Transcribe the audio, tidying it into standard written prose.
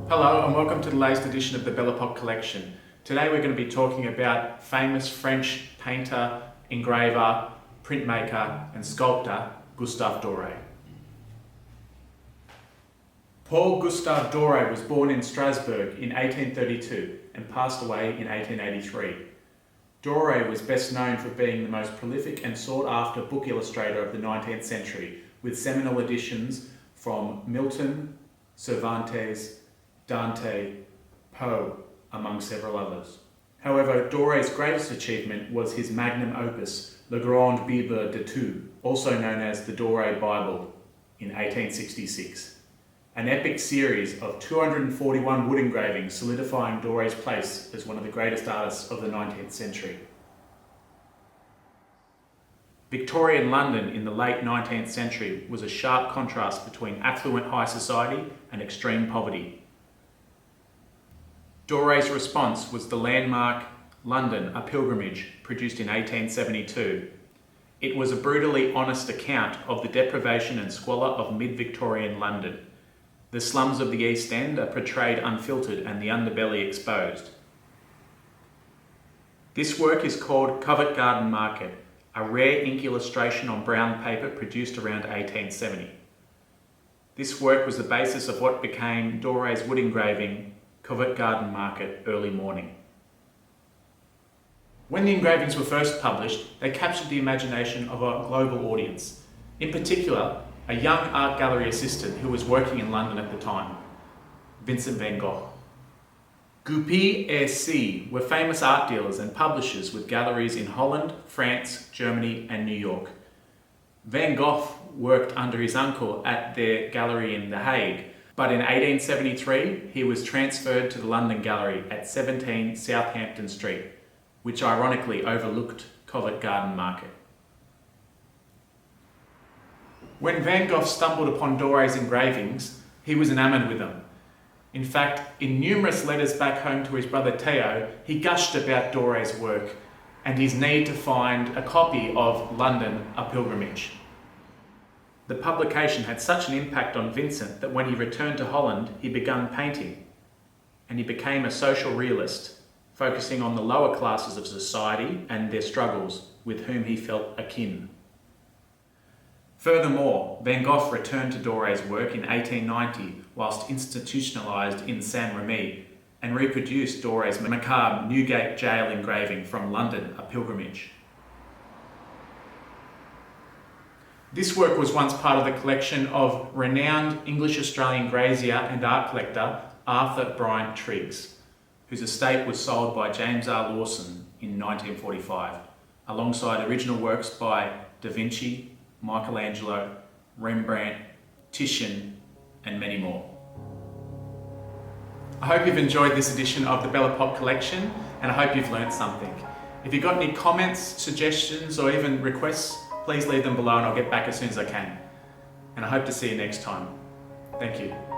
Hello and welcome to the latest edition of the Belle Epoque collection. Today we're going to be talking about famous French painter, engraver, printmaker and sculptor Gustave Doré. Paul Gustave Doré was born in Strasbourg in 1832 and passed away in 1883. Doré was best known for being the most prolific and sought-after book illustrator of the 19th century, with seminal editions from Milton, Cervantes, Dante, Poe, among several others. However, Doré's greatest achievement was his magnum opus, Le Grand Bible de Tout, also known as the Doré Bible, in 1866. An epic series of 241 wood engravings solidifying Doré's place as one of the greatest artists of the 19th century. Victorian London in the late 19th century was a sharp contrast between affluent high society and extreme poverty. Doré's response was the landmark London, a Pilgrimage, produced in 1872. It was a brutally honest account of the deprivation and squalor of mid-Victorian London. The slums of the East End are portrayed unfiltered and the underbelly exposed. This work is called Covent Garden Market, a rare ink illustration on brown paper produced around 1870. This work was the basis of what became Doré's wood engraving, Covent Garden Market, Early Morning. When the engravings were first published, they captured the imagination of a global audience, in particular, a young art gallery assistant who was working in London at the time, Vincent Van Gogh. Goupil et Cie were famous art dealers and publishers with galleries in Holland, France, Germany and New York. Van Gogh worked under his uncle at their gallery in The Hague, but in 1873 he was transferred to the London Gallery at 17 Southampton Street, which ironically overlooked Covent Garden Market. When Van Gogh stumbled upon Doré's engravings, he was enamoured with them. In fact, in numerous letters back home to his brother Theo, he gushed about Doré's work and his need to find a copy of London, a Pilgrimage. The publication had such an impact on Vincent that when he returned to Holland, he began painting, and he became a social realist, focusing on the lower classes of society and their struggles with whom he felt akin. Furthermore, Van Gogh returned to Doré's work in 1890 whilst institutionalised in Saint-Remy and reproduced Doré's macabre Newgate Jail engraving from London, a Pilgrimage. This work was once part of the collection of renowned English-Australian grazier and art collector Arthur Bryant Triggs, whose estate was sold by James R. Lawson in 1945, alongside original works by Da Vinci, Michelangelo, Rembrandt, Titian, and many more. I hope you've enjoyed this edition of the Belle Epoque collection, and I hope you've learned something. If you've got any comments, suggestions, or even requests, please leave them below and I'll get back as soon as I can. And I hope to see you next time. Thank you.